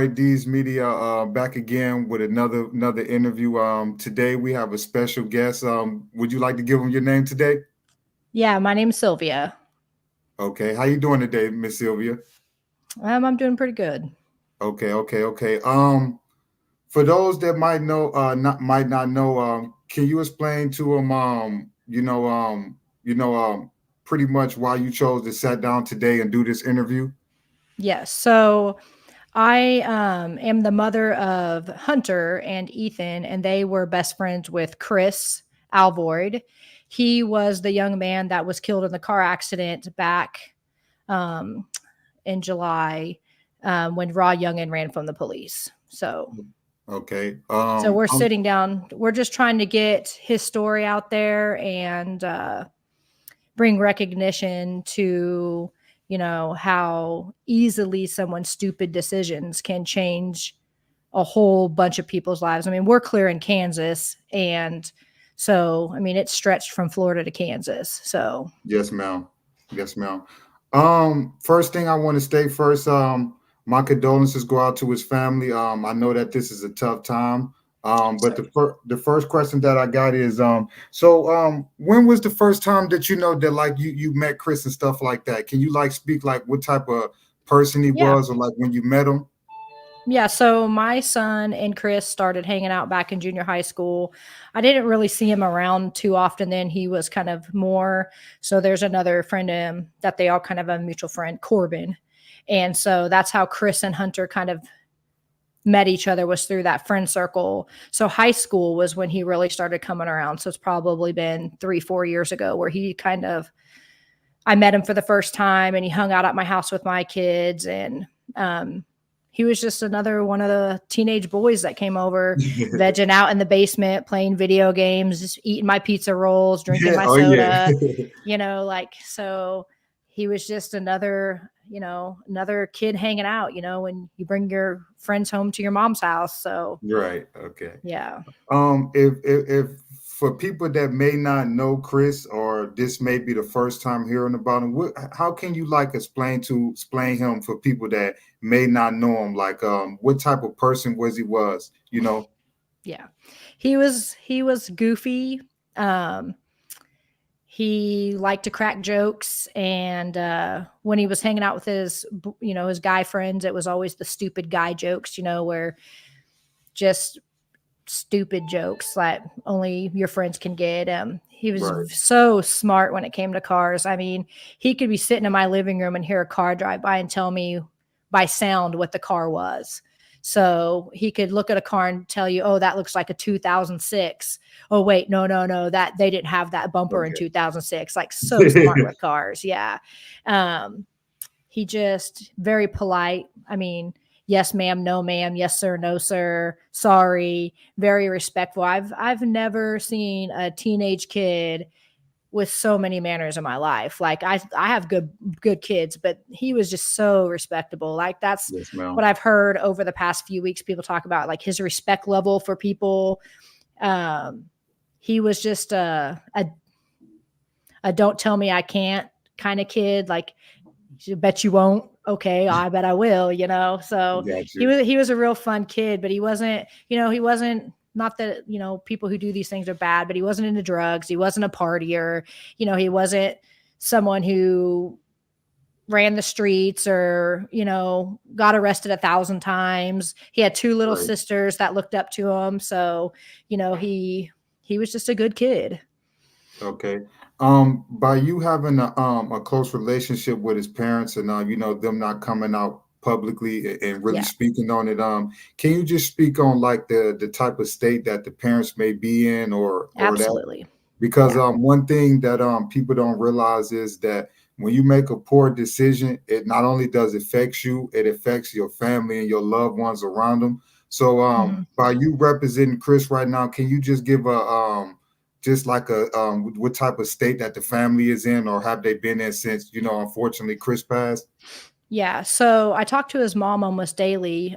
D's Media back again with another interview. Today we have a special guest. Would you like to give him your name today? Yeah, my name's Sylvia. Okay, how you doing today, Miss Sylvia? I'm doing pretty good. Okay. For those that might not know, can you explain to them, pretty much why you chose to sit down today and do this interview? Yes. So I am the mother of Hunter and Ethan, and they were best friends with Chris Alvord. He was the young man that was killed in the car accident back um, in July when Raw Youngin ran from the police. Okay. So we're sitting down. We're just trying to get his story out there and bring recognition to how easily someone's stupid decisions can change a whole bunch of people's lives. I mean, we're clear in Kansas, and so I mean it's stretched from Florida to Kansas. So Yes, ma'am. Yes, ma'am. First thing I want to state first, my condolences go out to his family. I know that this is a tough time. But so the first question that I got is, when was the first time that you know that like you met Chris and stuff like that? Can you like speak like what type of person he yeah. was, or like when you met him? Yeah, so my son and Chris started hanging out back in junior high school. I didn't really see him around too often then. He was kind of more. So there's another friend that they all kind of a mutual friend, Corbin. And so that's how Chris and Hunter kind of met each other, was through that friend circle. So high school was when he really started coming around. So it's probably been 3, 4 years ago where he kind of, I met him for the first time and he hung out at my house with my kids. And he was just another one of the teenage boys that came over, vegging out in the basement, playing video games, just eating my pizza rolls, drinking Yeah. my Oh yeah. soda, so he was just another kid hanging out, when you bring your friends home to your mom's house. So, Right. Okay. yeah. If for people that may not know Chris, or this may be the first time hearing about him, how can you like explain him for people that may not know him? Like, what type of person was he? Was you know? Yeah. He was goofy. Um, he liked to crack jokes, and when he was hanging out with his guy friends, it was always the stupid guy jokes, where just stupid jokes like only your friends can get. He was Right. so smart when it came to cars. I mean, he could be sitting in my living room and hear a car drive by and tell me by sound what the car was. So he could look at a car and tell you, oh, that looks like a 2006. Oh, wait, no, that they didn't have that bumper in 2006. Like, so smart Okay. with cars. Yeah. Um, he just very polite. I mean, yes, ma'am, no, ma'am, yes, sir, no, sir, sorry. Very respectful. I've never seen a teenage kid with so many manners in my life. Like I have good kids, but he was just so respectable. Like that's Yes, ma'am. what I've heard over the past few weeks. People talk about like his respect level for people. Um, he was just a don't tell me I can't kind of kid. Like, I bet you won't. Okay, I bet I will. So Got he you. was he was a real fun kid, but he wasn't. Not that people who do these things are bad, but he wasn't into drugs. He wasn't a partier. He wasn't someone who ran the streets or got arrested 1,000 times. He had two little Right. sisters that looked up to him, so he was just a good kid. Okay. By you having a close relationship with his parents, and them not coming out publicly and really Yeah, speaking on it, can you just speak on like the type of state that the parents may be in, or that? absolutely. Because Yeah. one thing that people don't realize is that when you make a poor decision, it not only does affect you, it affects your family and your loved ones around them. So Mhm. by you representing Chris right now, can you just give a just like a what type of state that the family is in, or have they been in since unfortunately Chris passed? Yeah. So I talk to his mom almost daily.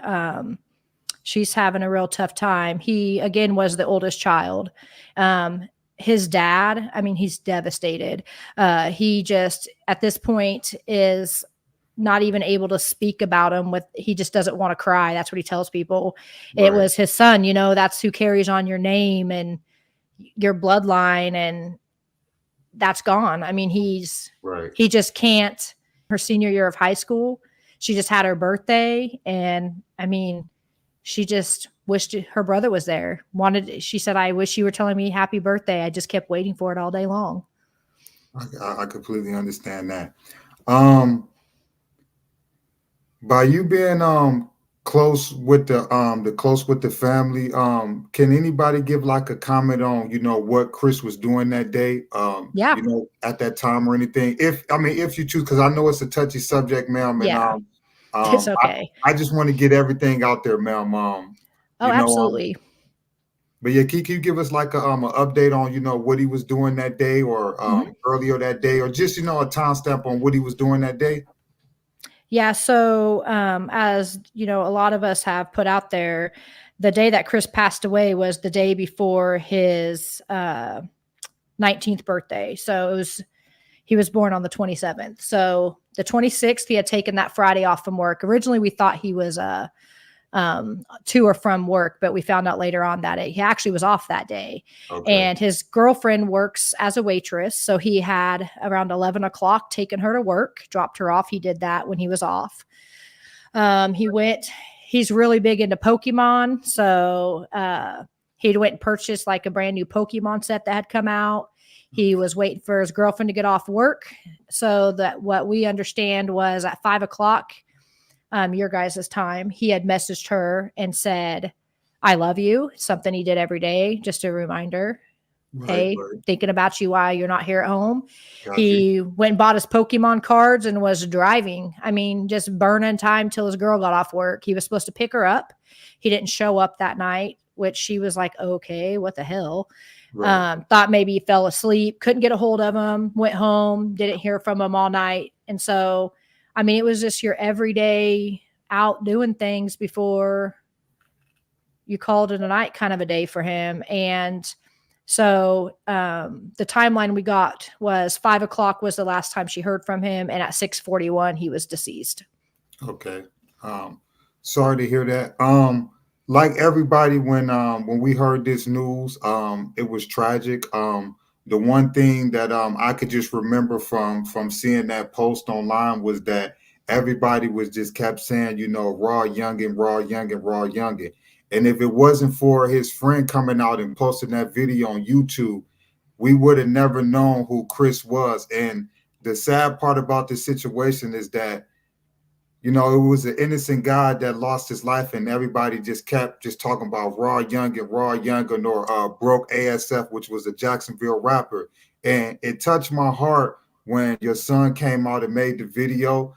She's having a real tough time. He, again, was the oldest child. His dad, I mean, he's devastated. He just, at this point, is not even able to speak about him with, he just doesn't want to cry. That's what he tells people. It Right. was his son, you know, that's who carries on your name and your bloodline, and that's gone. I mean, Right. he just can't. Her senior year of high school, she just had her birthday, and I mean, she just wished her brother was there. She said, I wish you were telling me happy birthday. I just kept waiting for it all day long. I completely understand that. Um, by you being close with the family, can anybody give like a comment on, you know, what Chris was doing that day, Yeah. you know, at that time or anything? If I mean if you choose, because I know it's a touchy subject, ma'am, and Yeah. It's okay. I just want to get everything out there, ma'am. Oh, You know, absolutely. but yeah, can you give us like a update on, you know, what he was doing that day or Mhm. earlier that day, or just, you know, a timestamp on what he was doing that day? Yeah. So, as you know, a lot of us have put out there, the day that Chris passed away was the day before his 19th birthday. So he was born on the 27th. So the 26th, he had taken that Friday off from work. Originally, we thought he was to or from work, but we found out later on that he actually was off that day. Okay. And his girlfriend works as a waitress. So he had around 11 o'clock taken her to work, dropped her off. He did that when he was off. He went, he's really big into Pokemon. So he went and purchased like a brand new Pokemon set that had come out. He was waiting for his girlfriend to get off work. So that what we understand was at 5 o'clock, your guys' time, he had messaged her and said, I love you. Something he did every day, just a reminder. Right, Hey, right. thinking about you while you're not here at home. Got you. He went and bought his Pokemon cards and was driving. I mean, just burning time till his girl got off work. He was supposed to pick her up. He didn't show up that night, which she was like, okay, what the hell? Right. Thought maybe he fell asleep, couldn't get a hold of him, went home, didn't hear from him all night. And so, I mean, it was just your everyday out doing things before you called it a night kind of a day for him. And so the timeline we got was 5 o'clock was the last time she heard from him, and at 6:41 he was deceased. Okay. Um, sorry to hear that. Like everybody, when we heard this news, it was tragic. The one thing that I could just remember from seeing that post online was that everybody was just kept saying, you know, raw youngin, raw youngin, raw youngin. And if it wasn't for his friend coming out and posting that video on YouTube, we would have never known who Chris was. And the sad part about this situation is that, you know, it was an innocent guy that lost his life, and everybody just kept just talking about Raw Youngin, or Broke ASF, which was a Jacksonville rapper. And it touched my heart when your son came out and made the video.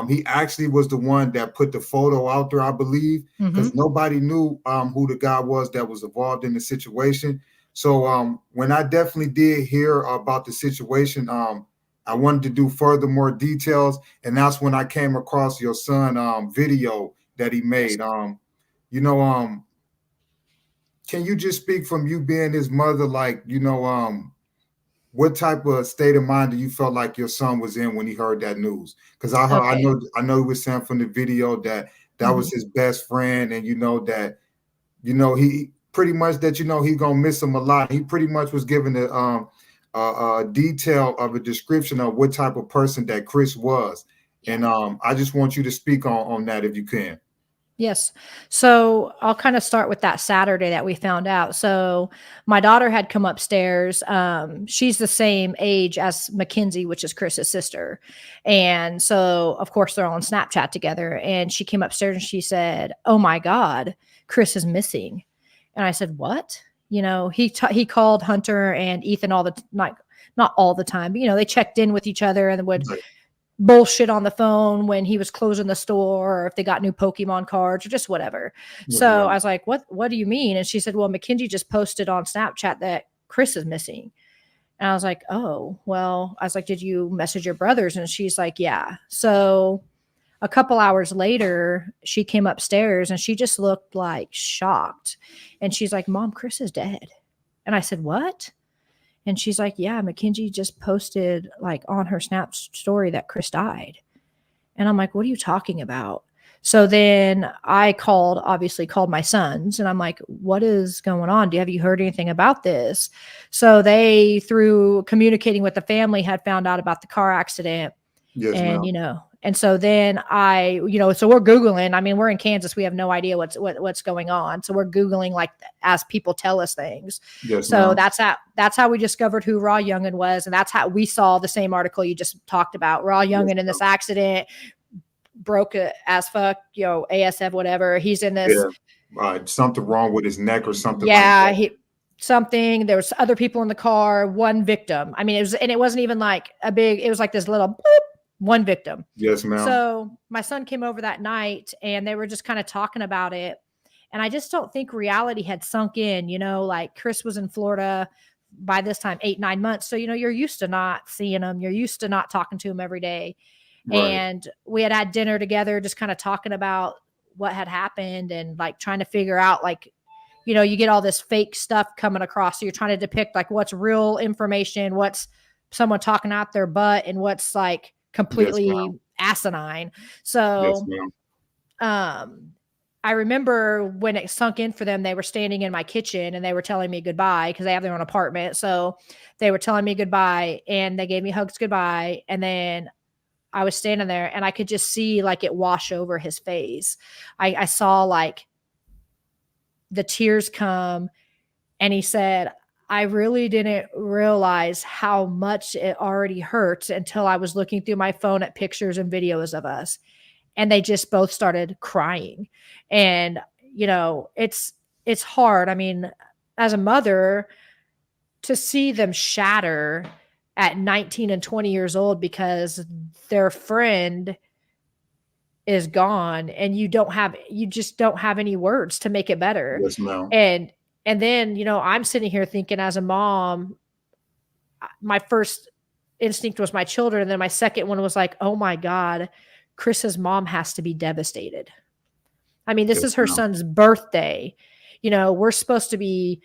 He actually was the one that put the photo out there, I believe, Mm-hmm. because nobody knew who the guy was that was involved in the situation. So when I definitely did hear about the situation, I wanted to do further more details, and that's when I came across your son video that he Yes. made. You know, can you just speak from you being his mother, like, you know, what type of state of mind do you felt like your son was in when he heard that news? Because Okay. I know he was saying from the video that that Mm-hmm. was his best friend, and you know that, you know, he pretty much that, you know, he gonna miss him a lot. He pretty much was given a detail of a description of what type of person that Chris was, Yeah. and I just want you to speak on that if you can. Yes. So I'll kind of start with that Saturday that we found out. So my daughter had come upstairs. She's the same age as Mackenzie, which is Chris's sister. And so, of course, they're all on Snapchat together. And she came upstairs and she said, oh my God, Chris is missing. And I said, what? You know, he called Hunter and Ethan all the not all the time, but you know, they checked in with each other and would Right. bullshit on the phone when he was closing the store or if they got new Pokemon cards or just whatever. So Right. I was like, what do you mean? And she said, well, Mackenzie just posted on Snapchat that Chris is missing. And I was like, oh, well, I was like, did you message your brothers? And she's like, yeah. So a couple hours later, she came upstairs and she just looked like shocked. And she's like, Mom, Chris is dead. And I said, what? And she's like, yeah, Mackenzie just posted like on her Snap story that Chris died. And I'm like, what are you talking about? So then I obviously called my sons, and I'm like, what is going on? Have you heard anything about this? So they, through communicating with the family, had found out about the car accident. Yes, And, ma'am. and so then so we're Googling. I mean, we're in Kansas. We have no idea what's going on. So we're Googling, like, as people tell us things. Yes, So ma'am. that's how we discovered who Raw Youngin was. And that's how we saw the same article you just talked about. Raw Yes, Youngin in ma'am. this accident, broke it as fuck, ASF, whatever. He's in this. Yeah. Something wrong with his neck or something like Yeah, that. there was other people in the car, one victim. I mean, it wasn't even like a big, it was like this little boop, one victim. Yes, ma'am. So my son came over that night, and they were just kind of talking about it. And I just don't think reality had sunk in, like Chris was in Florida by this time, 8, 9 months. So, you're used to not seeing him. You're used to not talking to him every day. Right. And we had dinner together, just kind of talking about what had happened, and like trying to figure out, like, you get all this fake stuff coming across. So you're trying to depict, like, what's real information, what's someone talking out their butt, and what's like Yes, ma'am. completely asinine. Yes, So, ma'am. um, I remember when it sunk in for them, they were standing in my kitchen and they were telling me goodbye because they have their own apartment. So they were telling me goodbye, and they gave me hugs goodbye. And then I was standing there, and I could just see, like, it wash over his face. I saw, like, the tears come, and he said, I really didn't realize how much it already hurts until I was looking through my phone at pictures and videos of us. And they just both started crying. And, it's hard. I mean, as a mother, to see them shatter at 19 and 20 years old because their friend is gone, and you just don't have any words to make it better. Yes, ma'am. And then, I'm sitting here thinking, as a mom, my first instinct was my children, and then my second one was like, oh my God, Chris's mom has to be devastated. I mean, this Yes, is her ma'am. son's birthday. We're supposed to be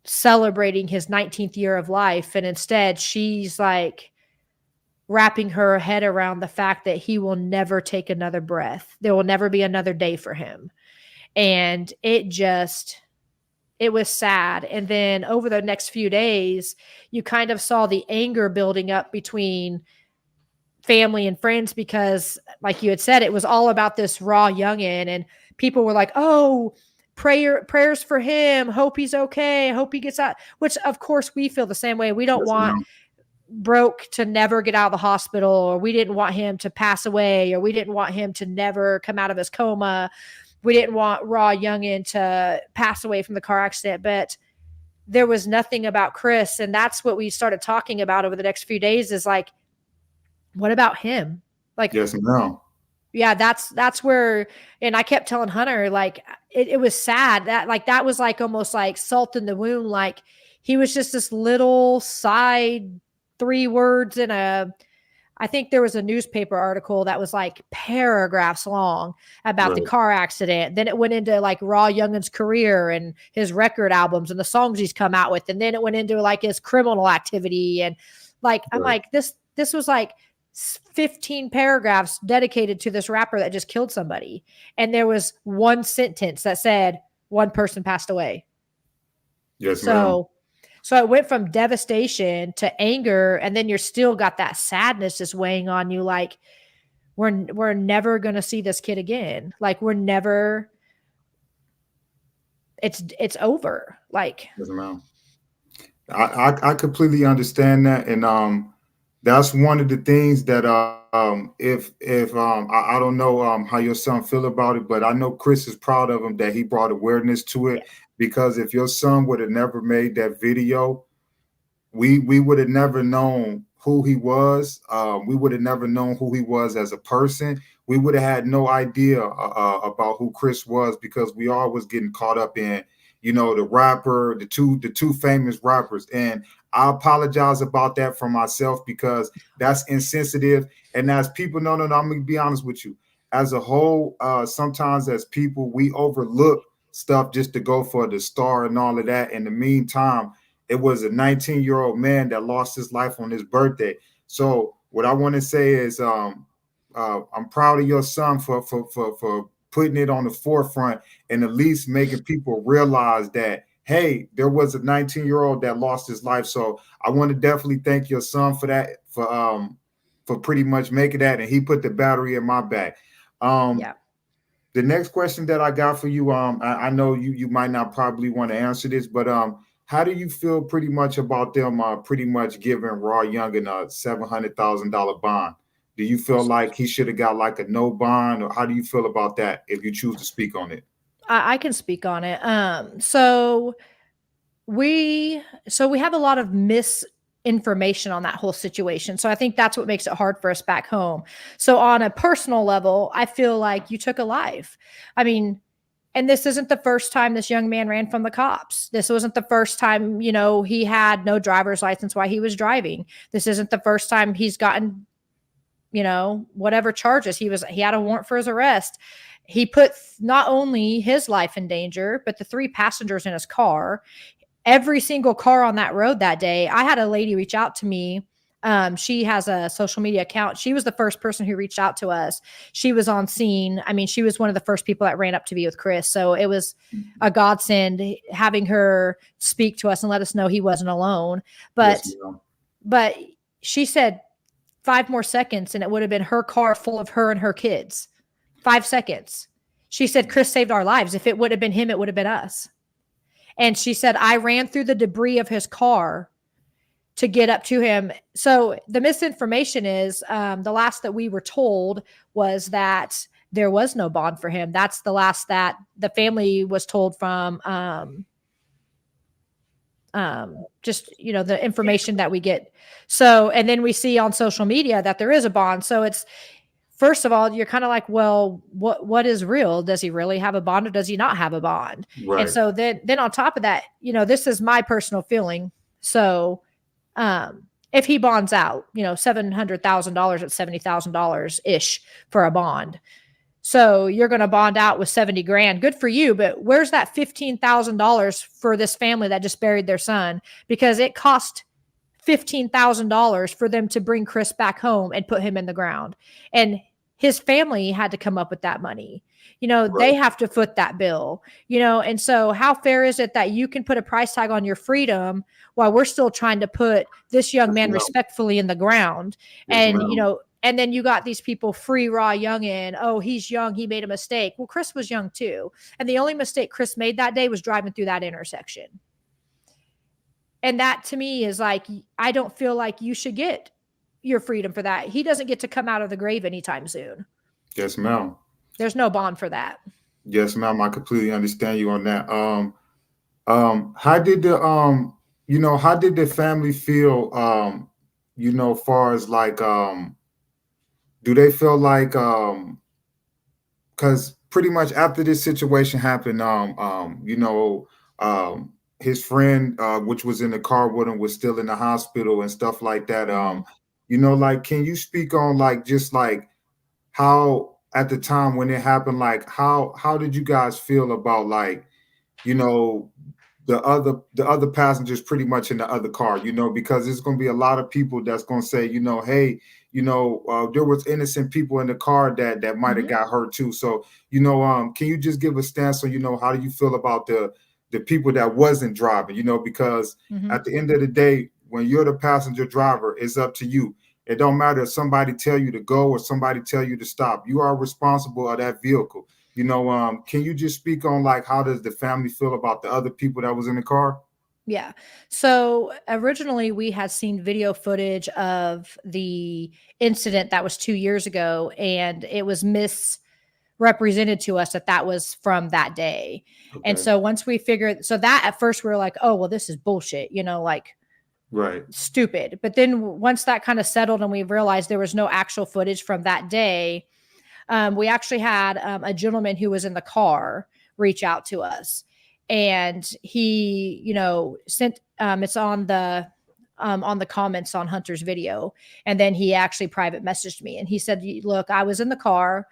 celebrating his 19th year of life, and instead she's like wrapping her head around the fact that he will never take another breath. There will never be another day for him. And it was sad. And then over the next few days, you kind of saw the anger building up between family and friends because, like you had said, it was all about this Raw Youngin, and people were like, oh, prayers for him, hope he's okay, hope he gets out, which of course we feel the same way. We don't Yes, want ma'am. Broke to never get out of the hospital, or we didn't want him to pass away, or we didn't want him to never come out of his coma. We didn't want Raw Youngin to pass away from the car accident. But there was nothing about Chris, and that's what we started talking about over the next few days, is like, what about him? Like, Yes, ma'am. yeah, that's where. And I kept telling Hunter, like, it was sad that, like, that was like almost like salt in the wound. Like, he was just this little side 3 words in I think there was a newspaper article that was like paragraphs long about the Right. car accident. Then it went into like Raw Youngin's career and his record albums and the songs he's come out with. And then it went into like his criminal activity. And like, I'm Right. like, this was like 15 paragraphs dedicated to this rapper that just killed somebody. And there was one sentence that said one person passed away. Yes, ma'am. So it went from devastation to anger, and then you're still got that sadness just weighing on you, like, we're never going to see this kid again. Like, we're never it's over. Like, Yes, ma'am. I completely understand that, and that's one of the things that if I don't know how your son feel about it, but I know Chris is proud of him that he brought awareness to yeah. it, because if your son would have never made that video, we would have never known who he was. We would have never known who he was as a person. We would have had no idea about who Chris was, because we all was getting caught up in, the rapper, the two famous rappers. And I apologize about that for myself, because that's insensitive. And as people, no, I'm gonna be honest with you. As a whole, sometimes as people, we overlook stuff just to go for the star and all of that. In the meantime, it was a 19-year-old man that lost his life on his birthday. So what I want to say is, I'm proud of your son for putting it on the forefront and at least making people realize that, hey, there was a 19-year-old that lost his life. So I want to definitely thank your son for that, for pretty much making that, and he put the battery in my back. Um, Yeah. the next question that I got for you, I know you might not probably want to answer this, but how do you feel pretty much about them pretty much giving Raw Youngin a $700,000 bond? Do you feel like he should have got like a no bond, or how do you feel about that if you choose to speak on it? I can speak on it. We have a lot of misinformation on that whole situation. So I think that's what makes it hard for us back home. So on a personal level, I feel like you took a life. I mean, and this isn't the first time this young man ran from the cops. This wasn't the first time, he had no driver's license while he was driving. This isn't the first time he's gotten, whatever charges. He had a warrant for his arrest. He put not only his life in danger, but the three passengers in his car. Every single car on that road that day. I had a lady reach out to me. She has a social media account. She was the first person who reached out to us. She was on scene. I mean, she was one of the first people that ran up to be with Chris. So it was a godsend having her speak to us and let us know he wasn't alone. Yes, But ma'am. but she said 5 more seconds and it would have been her car full of her and her kids. 5 seconds. She said Chris saved our lives. If it would have been him, it would have been us. And she said, I ran through the debris of his car to get up to him. So the misinformation is the last that we were told was that there was no bond for him. That's the last that the family was told from just, the information that we get. So, and then we see on social media that there is a bond. So it's, first of all, you're kind of like, well, what is real? Does he really have a bond or does he not have a bond? And Right. so then on top of that, this is my personal feeling. So if he bonds out, $700,000 at $70,000 ish for a bond. So you're going to bond out with 70 grand. Good for you. But where's that $15,000 for this family that just buried their son? Because it cost $15,000 for them to bring Chris back home and put him in the ground. And his family had to come up with that money. They Right. have to foot that bill, and so how fair is it that you can put a price tag on your freedom while we're still trying to put this young Yes, man ma'am. respectfully in the ground? Yes, And, ma'am. and then you got these people free raw Youngin. Oh, he's young. He made a mistake. Well, Chris was young too. And the only mistake Chris made that day was driving through that intersection. And that to me is like, I don't feel like you should get your freedom for that. He doesn't get to come out of the grave anytime soon. Yes, ma'am. There's no bond for that. Yes, ma'am. I completely understand you on that. How did how did the family feel? Far as like, do they feel like, because pretty much after this situation happened, his friend, which was in the car with him, was still in the hospital and stuff like that. Mm-hmm. Like, can you speak on like just like how at the time when it happened, like how did you guys feel about like, you know, the other passengers pretty much in the other car, because there's going to be a lot of people that's going to say, hey, there was innocent people in the car that might have Mm-hmm. got hurt too. So, can you just give a stance on, how do you feel about the people that wasn't driving, because Mm-hmm. at the end of the day, when you're the passenger driver, it's up to you. It don't matter if somebody tell you to go or somebody tell you to stop. You are responsible of that vehicle. Can you just speak on like how does the family feel about the other people that was in the car? Yeah. So originally we had seen video footage of the incident that was 2 years ago, and it was misrepresented to us that that was from that day. And Okay. so once we figured, so that at first we were like, oh, well, this is bullshit, like Right. stupid. But then once that kind of settled and we realized there was no actual footage from that day, we actually had a gentleman who was in the car reach out to us, and he, sent it's on the comments on Hunter's video, and then he actually private messaged me, and he said, "Look, I was in the car.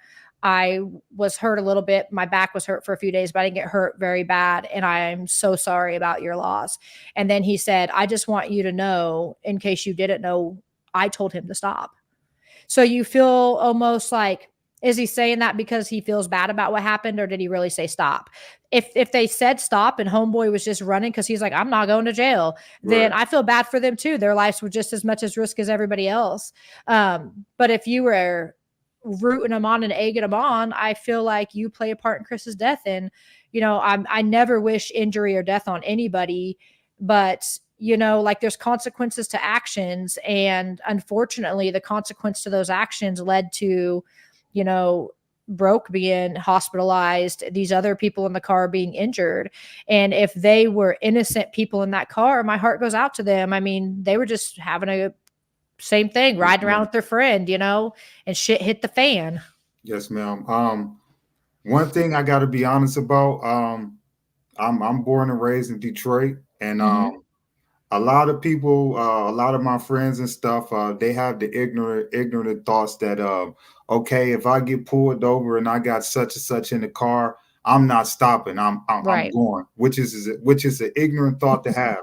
I was hurt a little bit. My back was hurt for a few days, but I didn't get hurt very bad. And I'm so sorry about your loss." And then he said, "I just want you to know, in case you didn't know, I told him to stop." So you feel almost like, is he saying that because he feels bad about what happened, or did he really say stop? If they said stop and homeboy was just running because he's like, I'm not going to jail, then Right. I feel bad for them too. Their lives were just as much as risk as everybody else. But if you were rooting them on and egging them on, I feel like you play a part in Chris's death. And I never wish injury or death on anybody, but like there's consequences to actions, and unfortunately the consequence to those actions led to you know Broke being hospitalized, these other people in the car being injured. And if they were innocent people in that car, my heart goes out to them. I mean, they were just having a same thing, Yes, riding around ma'am. with their friend, and shit hit the fan. Yes, ma'am. One thing I got to be honest about. I'm born and raised in Detroit, and Mm-hmm. a lot of people, a lot of my friends and stuff, they have the ignorant thoughts that, okay, if I get pulled over and I got such and such in the car, I'm not stopping. I'm Right. going, which is an ignorant thought to have,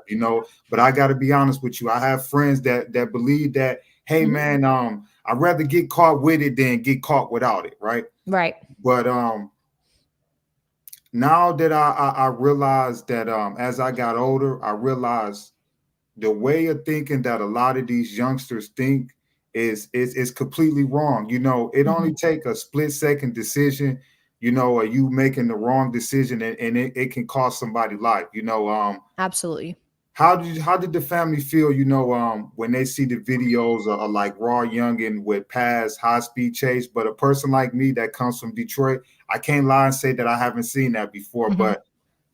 But I got to be honest with you. I have friends that believe that, hey Mm-hmm. man, I'd rather get caught with it than get caught without it, right? Right. But now that I realized that, as I got older, I realized the way of thinking that a lot of these youngsters think is completely wrong. It Mm-hmm. only take a split second decision, or you making the wrong decision, and it can cost somebody life. Absolutely. How did the family feel, when they see the videos of like Raw Youngin with past high speed chase? But a person like me that comes from Detroit, I can't lie and say that I haven't seen that before. Mm-hmm.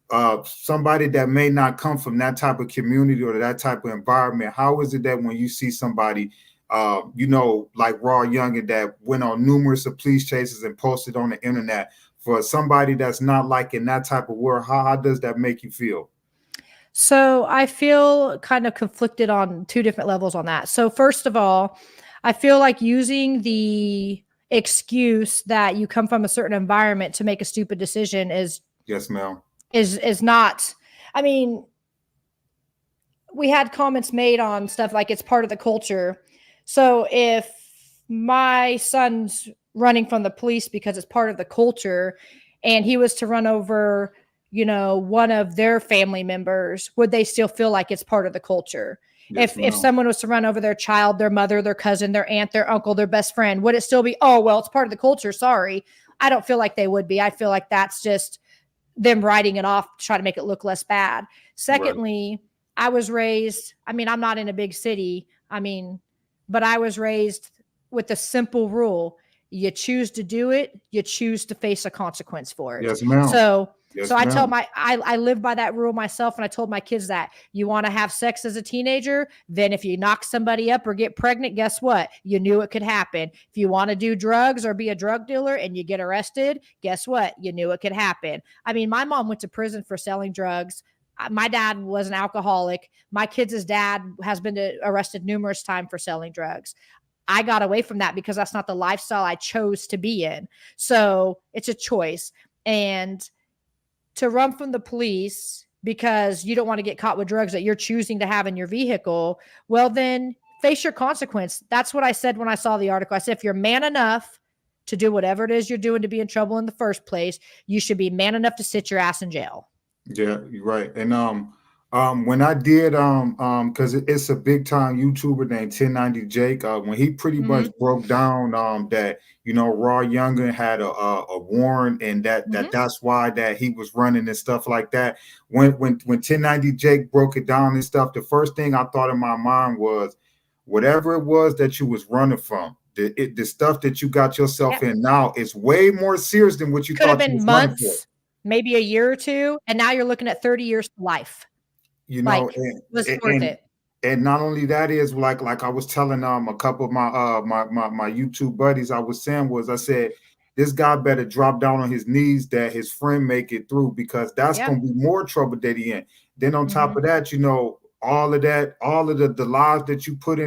But somebody that may not come from that type of community or that type of environment, how is it that when you see somebody, like Raw Youngin that went on numerous of police chases and posted on the internet, for somebody that's not like in that type of world, how does that make you feel? So I feel kind of conflicted on two different levels on that. So first of all, I feel like using the excuse that you come from a certain environment to make a stupid decision Yes, ma'am. is not. I mean, we had comments made on stuff like it's part of the culture. So if my son's running from the police because it's part of the culture and he was to run over, one of their family members, would they still feel like it's part of the culture? Yes, If ma'am. someone was to run over their child, their mother, their cousin, their aunt, their uncle, their best friend, would it still be, oh, well, it's part of the culture, sorry? I don't feel like they would be. I feel like that's just them writing it off to try to make it look less bad. Right. Secondly, I was raised, I mean, I'm not in a big city. But I was raised with a simple rule. You choose to do it, you choose to face a consequence for it. Yes, ma'am. So Yes, I tell ma'am. I live by that rule myself, and I told my kids that you want to have sex as a teenager, then if you knock somebody up or get pregnant, guess what? You knew it could happen. If you want to do drugs or be a drug dealer and you get arrested, guess what? You knew it could happen. I mean, my mom went to prison for selling drugs. My dad was an alcoholic. My kids' dad has been arrested numerous times for selling drugs. I got away from that because that's not the lifestyle I chose to be in. So it's a choice. And to run from the police because you don't want to get caught with drugs that you're choosing to have in your vehicle, well, then face your consequence. That's what I said when I saw the article. I said, if you're man enough to do whatever it is you're doing to be in trouble in the first place, you should be man enough to sit your ass in jail. Yeah, you're right. And when I did because it's a big time YouTuber named 1090 Jake. When he pretty much Mm-hmm. broke down that Raw Youngin had a warrant, and Mm-hmm. that's why that he was running and stuff like that. When 1090 Jake broke it down and stuff, the first thing I thought in my mind was, whatever it was that you was running from, the stuff that you got yourself Yeah. in now is way more serious than what you Could have thought you been was running for. months, maybe a year or two, and now you're looking at 30 years to life. you know Like, and was it worth and it? and not only that is like I was telling a couple of my YouTube buddies, I was saying, was I said, this guy better drop down on his knees that his friend make it through, because that's Yeah. gonna be more trouble that he in. Then on top Mm-hmm. of that, all of that, all of the lives that you put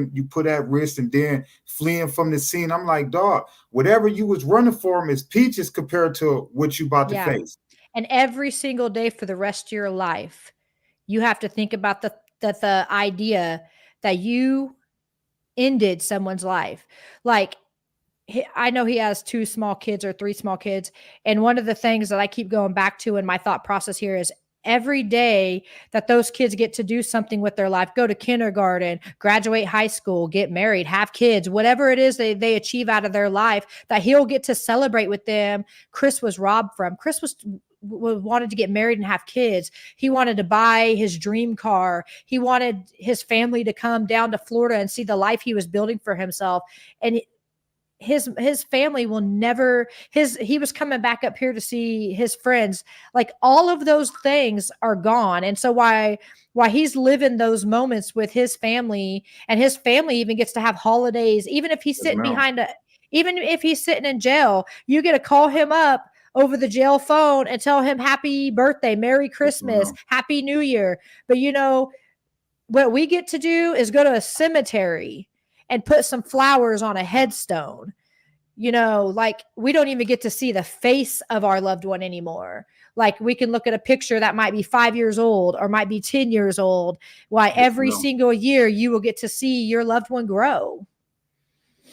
at risk, and then fleeing from the scene. I'm like, dog, whatever you was running for him is peaches compared to what you about to Yeah. face. And every single day for the rest of your life, you have to think about the idea that you ended someone's life. Like, I know he has 2 small kids or 3 small kids. And one of the things that I keep going back to in my thought process here is every day that those kids get to do something with their life, go to kindergarten, graduate high school, get married, have kids, whatever it is they achieve out of their life, that he'll get to celebrate with them. Chris was robbed from. Chris was wanted to get married and have kids. He wanted to buy his dream car. He wanted his family to come down to Florida and see the life he was building for himself. And his family will never he was coming back up here to see his friends. Like all of those things are gone. And so why he's living those moments with his family, and his family even gets to have holidays, even if he's Yes, sitting ma'am. even if he's sitting in jail, you get to call him up over the jail phone and tell him happy birthday, Merry Yes, Christmas, ma'am. Happy New Year. But what we get to do is go to a cemetery and put some flowers on a headstone. Like we don't even get to see the face of our loved one anymore. Like we can look at a picture that might be 5 years old or might be 10 years old. Why Yes, every ma'am. single year you will get to see your loved one grow.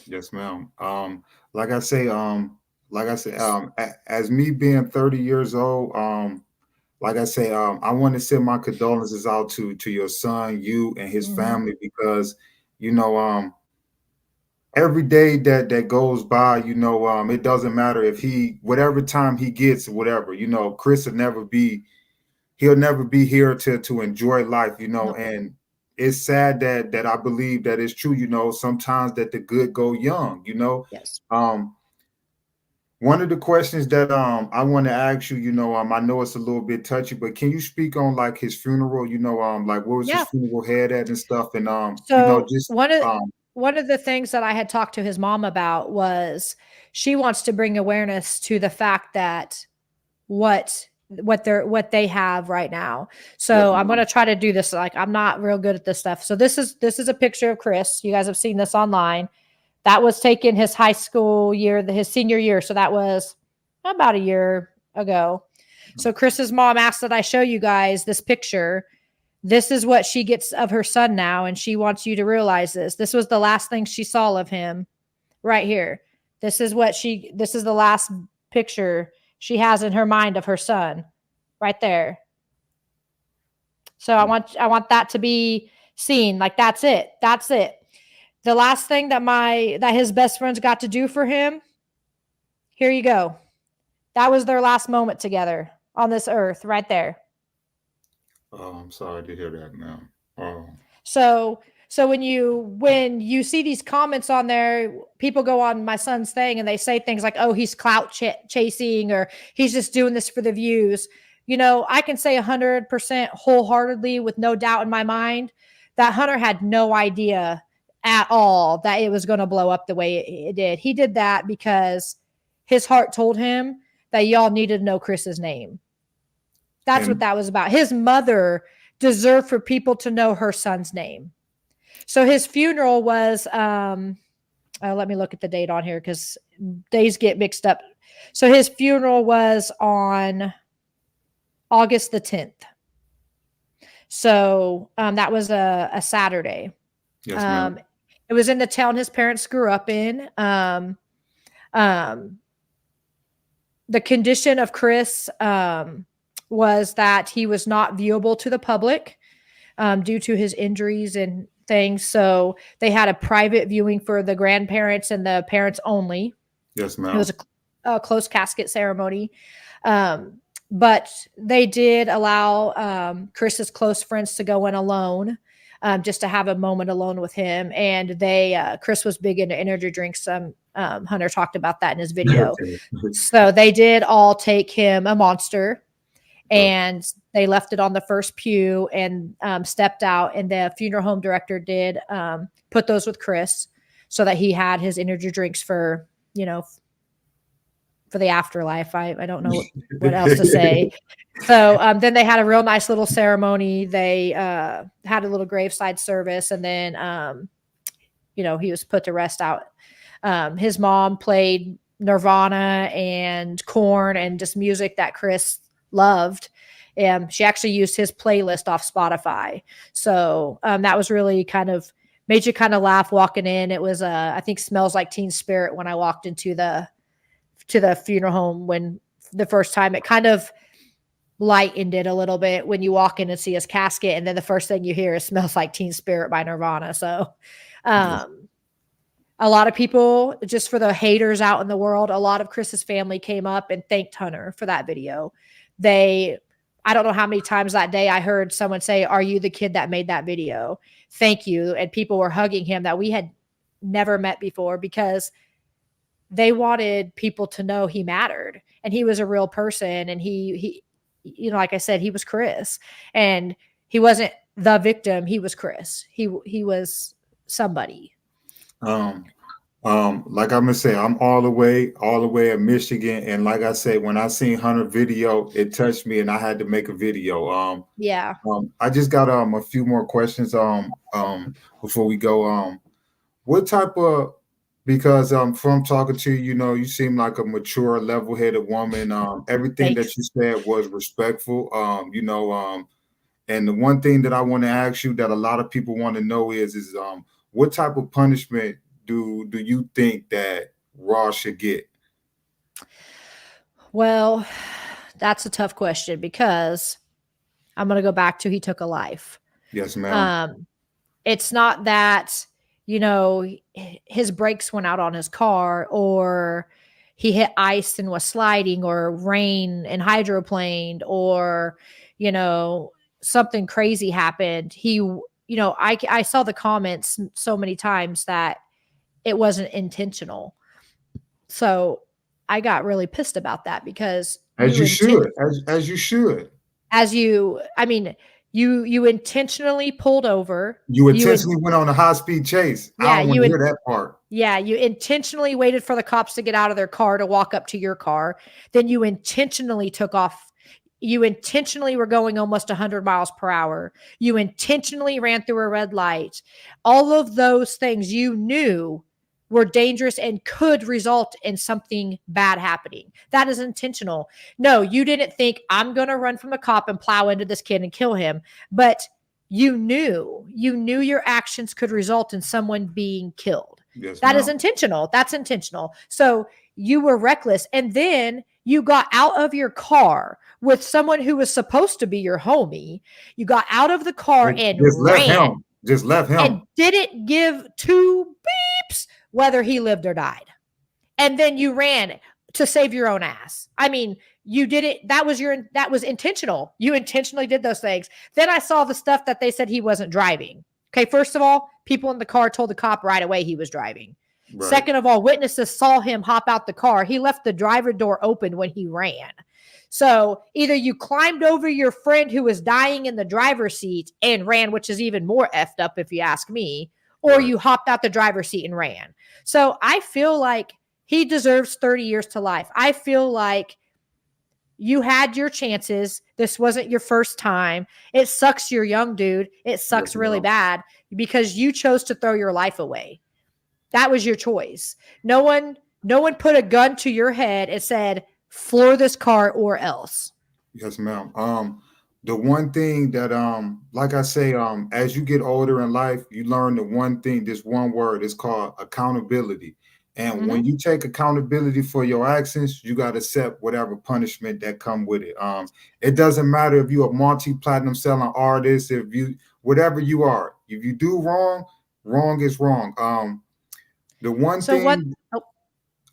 Yes, ma'am. Like I say, as me being 30 years old, like I say, I want to send my condolences out to your son, you and his Mm-hmm. family, because you know, every day that goes by, it doesn't matter if he whatever time he gets, whatever, Chris he'll never be here to enjoy life, Nope. and it's sad that I believe that it's true, sometimes that the good go young, Yes. um one of the questions that I want to ask you, I know it's a little bit touchy, but can you speak on like his funeral? Like where was his Yeah. funeral head at and stuff, and So just one of the things that I had talked to his mom about was she wants to bring awareness to the fact that what they have right now. yes, So I'm going ma'am. to try to do this. Like I'm not real good at this stuff. So this is a picture of Chris. You guys have seen this online. That was taken his high school year, his senior year. So that was about a year ago. So Chris's mom asked that I show you guys this picture. This is what she gets of her son now, and she wants you to realize this. This was the last thing she saw of him right here. This is the last picture she has in her mind of her son right there. So I want that to be seen. Like that's it. That's it. The last thing that his best friends got to do for him, here you go. That was their last moment together on this earth right there. Oh, I'm sorry to hear that, ma'am. Oh, So so when you see these comments on there, people go on my son's thing and they say things like, "Oh, he's clout chasing," or "He's just doing this for the views." I can say 100% wholeheartedly with no doubt in my mind that Hunter had no idea at all that it was going to blow up the way it did. He did that because his heart told him that y'all needed to know Chris's name. That's what and that was about. His mother deserved for people to know her son's name. So his funeral was let me look at the date on here because days get mixed up. So his funeral was on August the 10th. So that was a Saturday. yes, ma'am. Um, it was in the town his parents grew up in. Um, the condition of Chris was that he was not viewable to the public due to his injuries and things. So they had a private viewing for the grandparents and the parents only. Yes, It was ma'am. a closed casket ceremony. Um, but they did allow Chris's close friends to go in alone, just to have a moment alone with him. And Chris was big into energy drinks. Hunter talked about that in his video. Okay. So they did all take him a Monster, Uh, and they left it on the first pew and stepped out. And the funeral home director did put those with Chris so that he had his energy drinks for the afterlife. I don't know what else to say. So then they had a real nice little ceremony. They had a little graveside service, and then he was put to rest out. His mom played Nirvana and Korn and just music that Chris loved. And she actually used his playlist off Spotify. So that was really kind of made you kind of laugh walking in. It was I think Smells Like Teen Spirit when I walked into the funeral home when the first time. It kind of lightened it a little bit when you walk in and see his casket, and then the first thing you hear is Smells Like Teen Spirit by Nirvana. So Yes. um a lot of people, just for the haters out in the world, a lot of Chris's family came up and thanked Hunter for that video. They, I don't know how many times that day I heard someone say, "Are you the kid that made that video? Thank you." And people were hugging him that we had never met before, because they wanted people to know he mattered and he was a real person. And like I said, he was Chris, and he wasn't the victim. He was Chris. He was somebody. Um, like I'm gonna say, I'm all the way in Michigan, and like I say, when I seen Hunter video, it touched me, and I had to make a video. Yeah. I just got a few more questions before we go. What type of, because from talking to you, you know, you seem like a mature, level-headed woman. Everything Thanks. that you said was respectful. And the one thing that I want to ask you that a lot of people want to know is what type of punishment do you think that Ross should get? Well, that's a tough question, because I'm going to go back to he took a life. Yes, ma'am. Um, it's not that, you know, his brakes went out on his car, or he hit ice and was sliding, or rain and hydroplaned, or, you know, something crazy happened. I saw the comments so many times that it wasn't intentional. So I got really pissed about that, because As you should, as you should. I mean, you intentionally pulled over. You You in, intentionally went on a high speed chase. I yeah, don't want to hear that part. you intentionally waited for the cops to get out of their car to walk up to your car. Then you intentionally took off. You intentionally were going almost 100 miles per hour. You intentionally ran through a red light. All of those things you knew were dangerous and could result in something bad happening. That is intentional. No, you didn't think, I'm going to run from a cop and plow into this kid and kill him. But you knew your actions could result in someone being killed. Yes, That is ma'am. intentional. That's intentional. So you were reckless. And then you got out of your car with someone who was supposed to be your homie. You got out of the car and Just left ran him. Just left and him. didn't give two beeps whether he lived or died. And then you ran to save your own ass. I mean, you did it. That was intentional. You intentionally did those things. Then I saw the stuff that they said he wasn't driving. Okay, first of all, people in the car told the cop right away he was driving. Right. Second of all, witnesses saw him hop out the car. He left the driver door open when he ran. So either you climbed over your friend who was dying in the driver's seat and ran, which is even more effed up if you ask me, or Right. you hopped out the driver's seat and ran. So I feel like he deserves 30 years to life. I feel like you had your chances. This wasn't your first time. It sucks you're young, dude. It Yes, sucks really ma'am. bad, because you chose to throw your life away. That was your choice. No one put a gun to your head and said, floor this car or else. Yes, ma'am. The one thing that like I say, as you get older in life, you learn the one thing, this one word is called accountability. And when Mm-hmm. you take accountability for your actions, you got to accept whatever punishment that come with it. It doesn't matter if you're a multi-platinum selling artist, if you whatever you are, if you do wrong, wrong is wrong. The one So what thing. oh,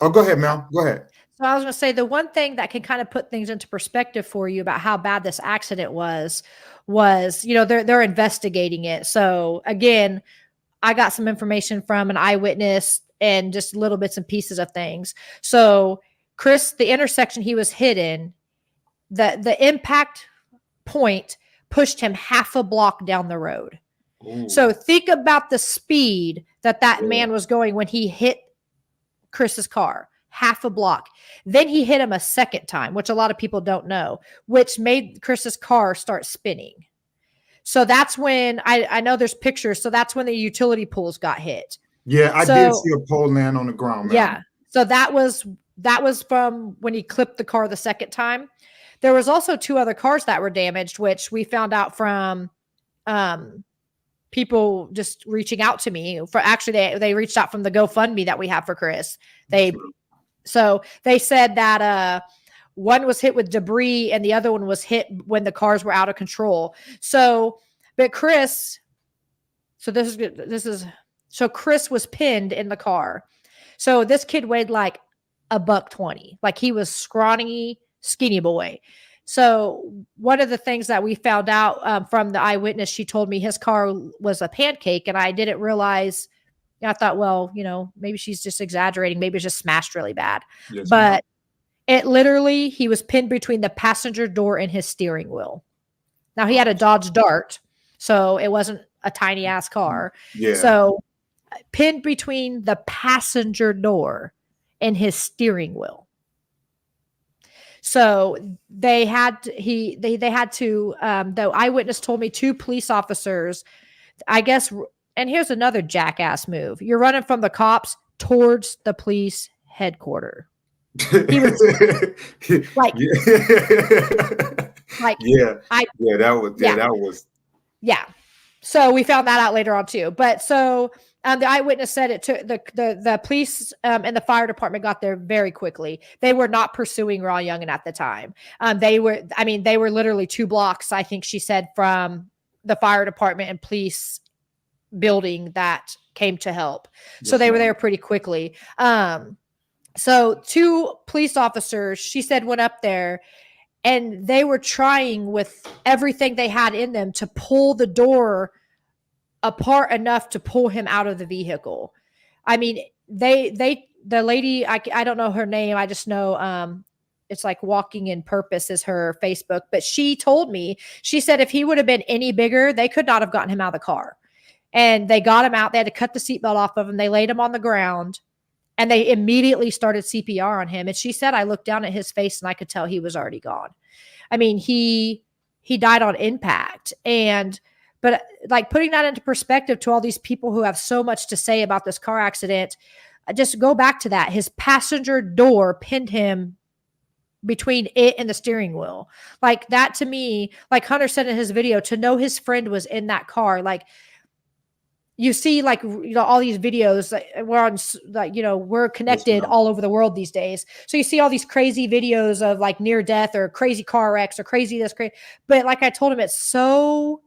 Oh, go ahead, ma'am. Go ahead. so I was going to say, the one thing that can kind of put things into perspective for you about how bad this accident was, they're investigating it. So again, I got some information from an eyewitness and just little bits and pieces of things. So Chris, the intersection he was hit in, the impact point pushed him half a block down the road. Ooh, So think about the speed that yeah. man was going when he hit Chris's car, half a block. Then he hit him a second time, which a lot of people don't know, which made Chris's car start spinning. So that's when I know there's pictures. So that's when the utility poles got hit. Yeah, I did So see a pole land on the ground, yeah. ma'am. So that was from when he clipped the car the second time. There was also two other cars that were damaged, which we found out from um people just reaching out to me for actually they reached out from the GoFundMe that we have for Chris. They said that one was hit with debris and the other one was hit when the cars were out of control. So, but Chris, so Chris was pinned in the car. So this kid weighed like $120, like he was scrawny, skinny boy. So one of the things that we found out from the eyewitness, she told me his car was a pancake, and I didn't realize. I thought, well, maybe she's just exaggerating. Maybe it's just smashed really bad. Yes, but it literally, he was pinned between the passenger door and his steering wheel. Now he had a Dodge Dart, so it wasn't a tiny ass car. Yeah. So pinned between the passenger door and his steering wheel. So they had the eyewitness told me 2 police officers, I guess. And here's another jackass move. You're running from the cops towards the police headquarters. He was like, that was. Yeah. So we found that out later on too. But so the eyewitness said it took the police and the fire department got there very quickly. They were not pursuing Raw Youngin at the time. They were literally 2 blocks, I think she said, from the fire department and police building that came to help. So they were there pretty quickly. So 2 police officers, she said, went up there, and they were trying with everything they had in them to pull the door apart enough to pull him out of the vehicle. I mean, the lady, I don't know her name. I just know it's like Walking in Purpose is her Facebook. But she told me, she said if he would have been any bigger, they could not have gotten him out of the car. And they got him out. They had to cut the seatbelt off of him. They laid him on the ground. And they immediately started CPR on him. And she said, I looked down at his face and I could tell he was already gone. I mean, he died on impact. But like, putting that into perspective to all these people who have so much to say about this car accident, just go back to that. His passenger door pinned him between it and the steering wheel. Like, that to me, like Hunter said in his video, to know his friend was in that car, like, you see, like, all these videos that we're on, like, we're connected all over the world these days. So you see all these crazy videos of like near death or crazy car wrecks or crazy this, crazy. But like I told him, it's so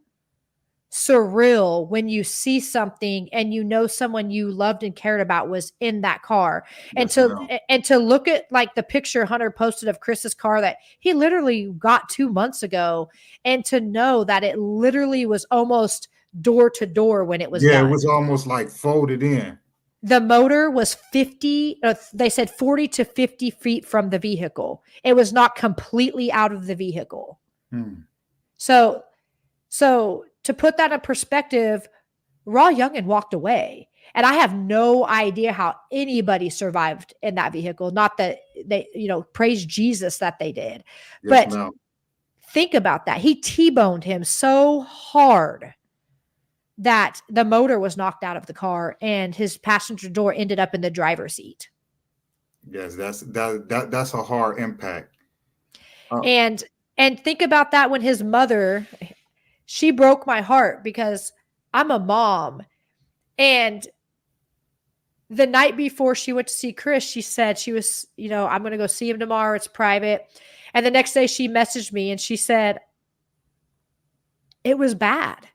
surreal when you see something and someone you loved and cared about was in that car. And to look at like the picture Hunter posted of Chris's car that he literally got 2 months ago, and to know that it literally was almost door to door when it was done. It was almost like folded in. The motor was 50, they said 40 to 50 feet from the vehicle. It was not completely out of the vehicle. So to put that in perspective, Raw Youngin walked away. And I have no idea how anybody survived in that vehicle. Not that they, praise Jesus that they did. But think about that. He T-boned him so hard that the motor was knocked out of the car and his passenger door ended up in the driver's seat. Yes, that's a hard impact. And think about that when his mother, she broke my heart because I'm a mom. And the night before she went to see Chris, she said she was, I'm going to go see him tomorrow. It's private. And the next day she messaged me and she said, it was bad.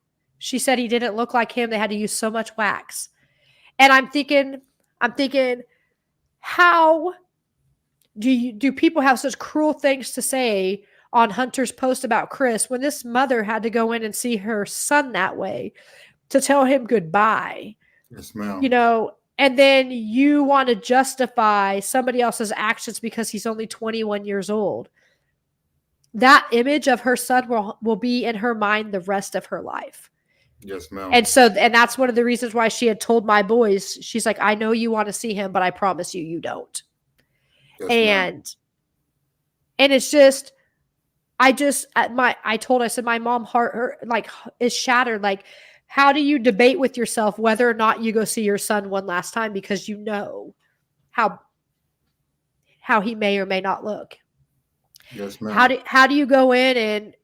She said he didn't look like him. They had to use so much wax. And I'm thinking, how do people have such cruel things to say on Hunter's post about Chris when this mother had to go in and see her son that way to tell him goodbye? Yes, ma'am. And then you want to justify somebody else's actions because he's only 21 years old. That image of her son will be in her mind the rest of her life. Yes, ma'am. And that's one of the reasons why she had told my boys, she's like, I know you want to see him, but I promise you don't. Yes, and it's just, I said, my mom heart is shattered. Like, how do you debate with yourself whether or not you go see your son one last time because you know how he may or may not look? Yes, ma'am. How do you go in and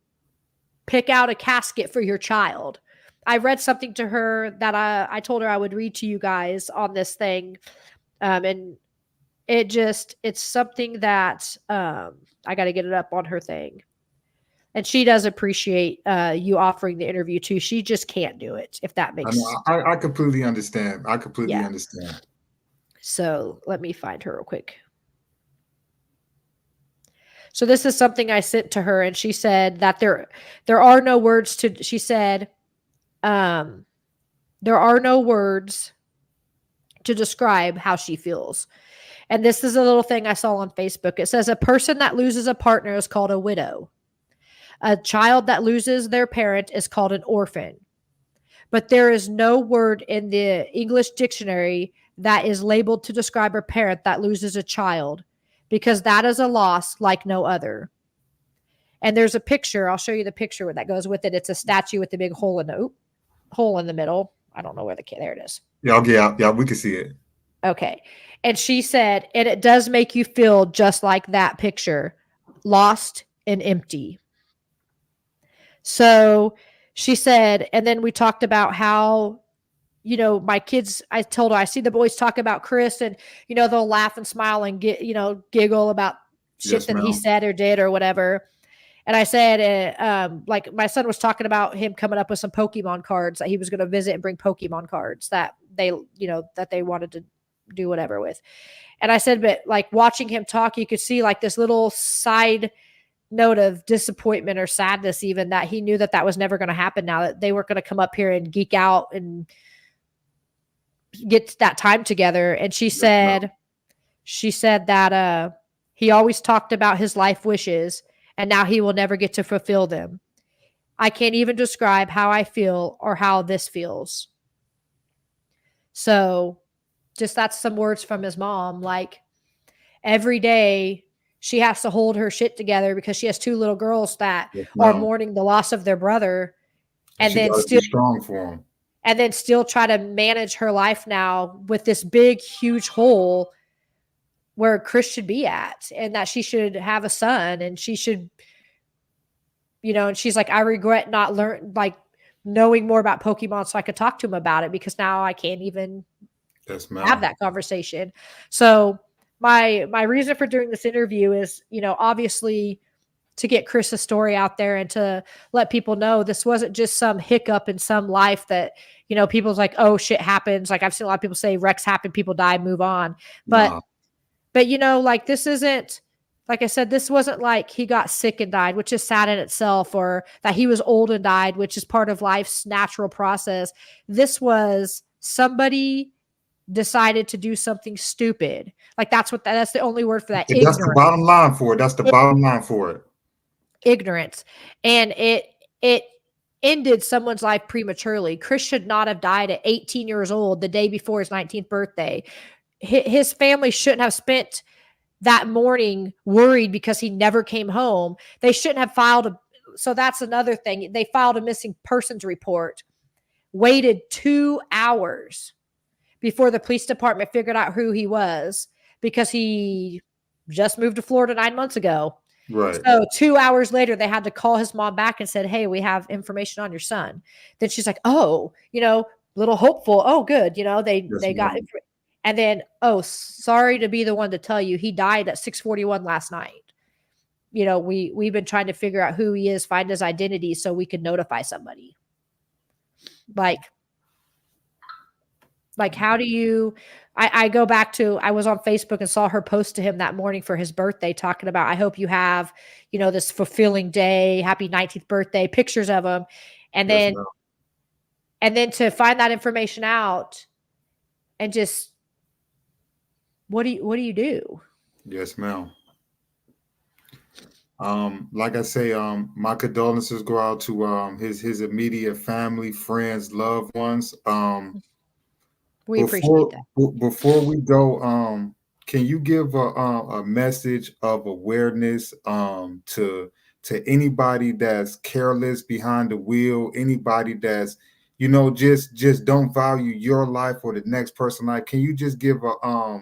pick out a casket for your child? I read something to her that I told her I would read to you guys on this thing. And it's something that I got to get it up on her thing. And she does appreciate you offering the interview too. She just can't do it, if that I know. makes I completely understand. I completely yeah. understand. So let me find her real quick. So this is something I sent to her, and she said that there are no words to. She said, um, there are no words to describe how she feels. And this is a little thing I saw on Facebook. It says a person that loses a partner is called a widow. A child that loses their parent is called an orphan. But there is no word in the English dictionary that is labeled to describe a parent that loses a child, because that is a loss like no other. And there's a picture. I'll show you the picture that goes with it. It's a statue with a big hole in the middle. I don't know where there it is. Yeah, we can see it. Okay. And she said, and it does make you feel just like that picture, lost and empty. So she said, and then we talked about how, my kids, I told her, I see the boys talk about Chris, and, they'll laugh and smile and giggle about shit Yes, that he ma'am. said or did or whatever. And I said, like my son was talking about him coming up with some Pokemon cards that he was going to visit and bring Pokemon cards that that they wanted to do whatever with. And I said, but like watching him talk, you could see like this little side note of disappointment or sadness, even that he knew that was never going to happen. Now that they weren't going to come up here and geek out and get that time together. And she Yes, ma'am. said that he always talked about his life wishes, and now he will never get to fulfill them. I can't even describe how I feel or how this feels. So just that's some words from his mom. Like every day she has to hold her shit together because she has two little girls that Yes, are ma'am. mourning the loss of their brother, And and she then got to be still strong for him. try to manage her life now with this big huge hole where Chris should be at, and that she should have a son, and she should, and she's like, I regret not knowing more about Pokemon so I could talk to him about it, because now I can't even Yes, have ma'am. that conversation. So my reason for doing this interview is, obviously to get Chris's story out there and to let people know this wasn't just some hiccup in some life that, people's like, oh, shit happens. Like I've seen a lot of people say wrecks happen, people die, move on. But Nah, like this isn't, like I said, this wasn't like he got sick and died, which is sad in itself, or that he was old and died, which is part of life's natural process. This was somebody decided to do something stupid. Like that's the only word for that. that's the bottom line for it. That's the bottom line for it. Ignorance. And it ended someone's life prematurely. Chris should not have died at 18 years old, the day before his 19th birthday. His family shouldn't have spent that morning worried because he never came home. They shouldn't have so that's another thing. They filed a missing persons report, waited 2 hours before the police department figured out who he was, because he just moved to Florida 9 months ago. Right. So 2 hours later, they had to call his mom back and said, hey, we have information on your son. Then she's like, oh, little hopeful. Oh, good. Yes, They got, ma'am. and then, oh, sorry to be the one to tell you, he died at 6:41 last night. We've been trying to figure out who he is, find his identity so we could notify somebody. Like how do you, I go back to, I was on Facebook and saw her post to him that morning for his birthday, talking about, I hope you have, this fulfilling day, happy 19th birthday, pictures of him. And Yes, then, ma'am. to find that information out and just, what do you do? Yes, ma'am. Like I say, my condolences go out to his immediate family, friends, loved ones. We appreciate that. Before we go, can you give a message of awareness to anybody that's careless behind the wheel, anybody that's just don't value your life or the next person life? Can you just give a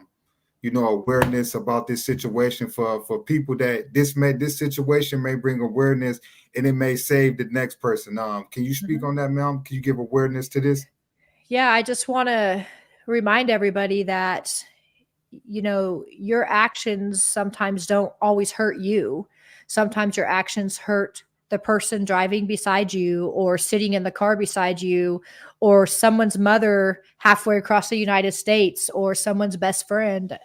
awareness about this situation for people that this situation may bring awareness and it may save the next person. Can you speak on that, ma'am? Can you give awareness to this? Yeah, I just want to remind everybody that, your actions sometimes don't always hurt you. Sometimes your actions hurt the person driving beside you or sitting in the car beside you or someone's mother halfway across the United States or someone's best friend.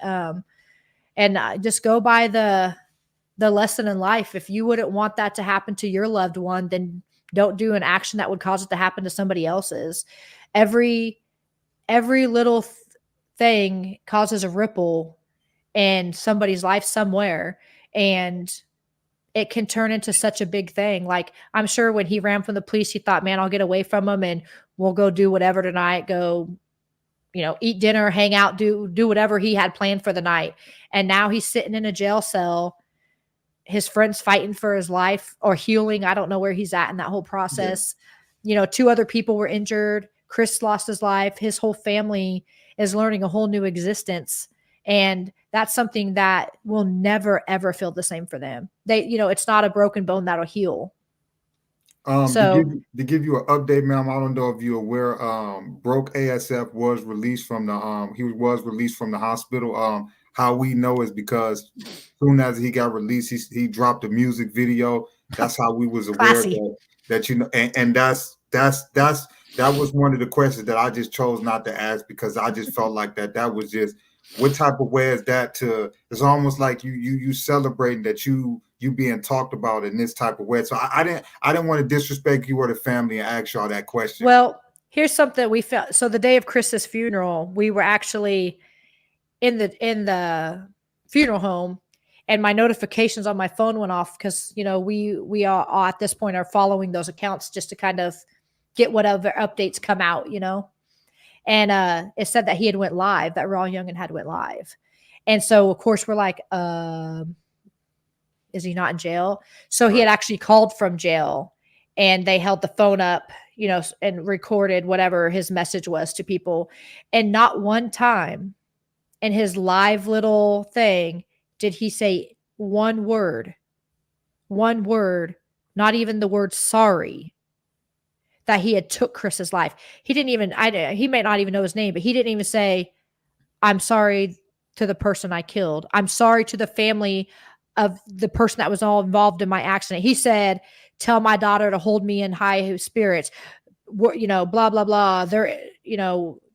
And just go by the lesson in life. If you wouldn't want that to happen to your loved one, then don't do an action that would cause it to happen to somebody else's. Every little thing causes a ripple in somebody's life somewhere, and it can turn into such a big thing. Like, I'm sure when he ran from the police, he thought, man, I'll get away from him and we'll go do whatever tonight, go, eat dinner, hang out, do whatever he had planned for the night. And now he's sitting in a jail cell, his friends fighting for his life or healing. I don't know where he's at in that whole process. Yeah. 2 other people were injured. Chris lost his life. His whole family is learning a whole new existence. And that's something that will never, ever feel the same for them. It's not a broken bone that'll heal. To give you an update, ma'am, I don't know if you're aware, Broke ASF was released from the hospital. How we know is because soon as he got released, he dropped a music video. That's how we was aware that and that was one of the questions that I just chose not to ask because I just felt like that was just, what type of way is that to, it's almost like you celebrating that you being talked about in this type of way. So I didn't want to disrespect you or the family and ask y'all that question. Well, here's something we felt. So the day of Chris's funeral, we were actually in the funeral home, and my notifications on my phone went off because, we all at this point are following those accounts just to kind of get whatever updates come out, and it said that he had went live, that Raw Youngin had went live. And so of course we're like, is he not in jail? So he had actually called from jail and they held the phone up, and recorded whatever his message was to people. And not one time in his live little thing did he say one word, not even the word sorry, that he had took Chris's life. He didn't even, he may not even know his name, but he didn't even say, I'm sorry to the person I killed. I'm sorry to the family of the person that was all involved in my accident. He said, tell my daughter to hold me in high spirits, blah, blah, blah. They're,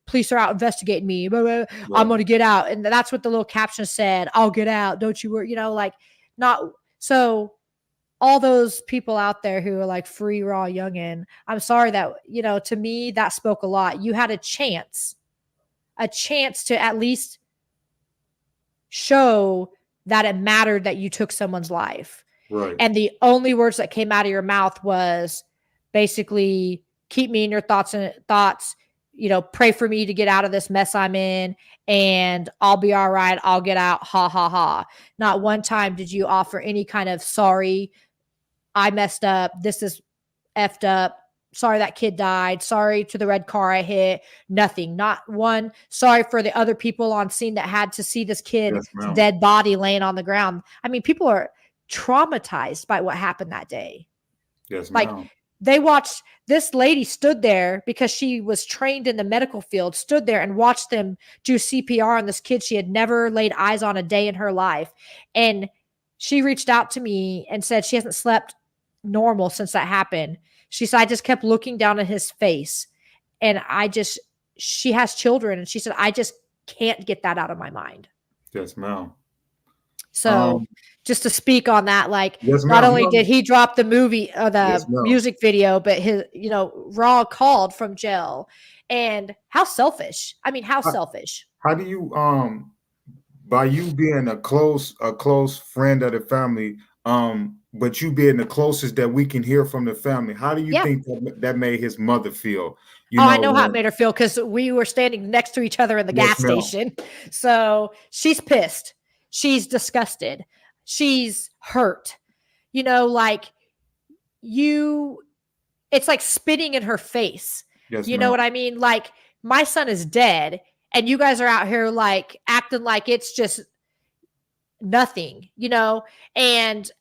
police are out investigating me. Blah, blah, blah. Yeah. I'm going to get out. And that's what the little caption said. I'll get out. Don't you worry, not so. All those people out there who are like free Raw Youngin, I'm sorry that, to me, that spoke a lot. You had a chance to at least show that it mattered that you took someone's life. Right. And the only words that came out of your mouth was basically, keep me in your thoughts, pray for me to get out of this mess I'm in, and I'll be all right. I'll get out. Ha, ha, ha. Not one time did you offer any kind of sorry, I messed up. This is effed up. Sorry that kid died. Sorry to the red car I hit. Nothing. Not one. Sorry for the other people on scene that had to see this kid's dead body laying on the ground. I mean, people are traumatized by what happened that day. Yes, like they watched, this lady stood there because she was trained in the medical field, stood there and watched them do CPR on this kid she had never laid eyes on a day in her life. And she reached out to me and said she hasn't slept normal since that happened. She said, I just kept looking down at his face, and she has children, and she said, I just can't get that out of my mind. Yes, ma'am. So just to speak on that, yes, not only did he drop the movie or the music video, but his, Raw called from jail. And how selfish. I mean, how selfish. How do you, by you being a close friend of the family, but you being the closest that we can hear from the family, how do you think that made his mother feel? I know how it made her feel because we were standing next to each other in the gas station. So she's pissed. She's disgusted. She's hurt. It's like spitting in her face. Yes, you know what I mean? Like, my son is dead, and you guys are out here like acting like it's just nothing, and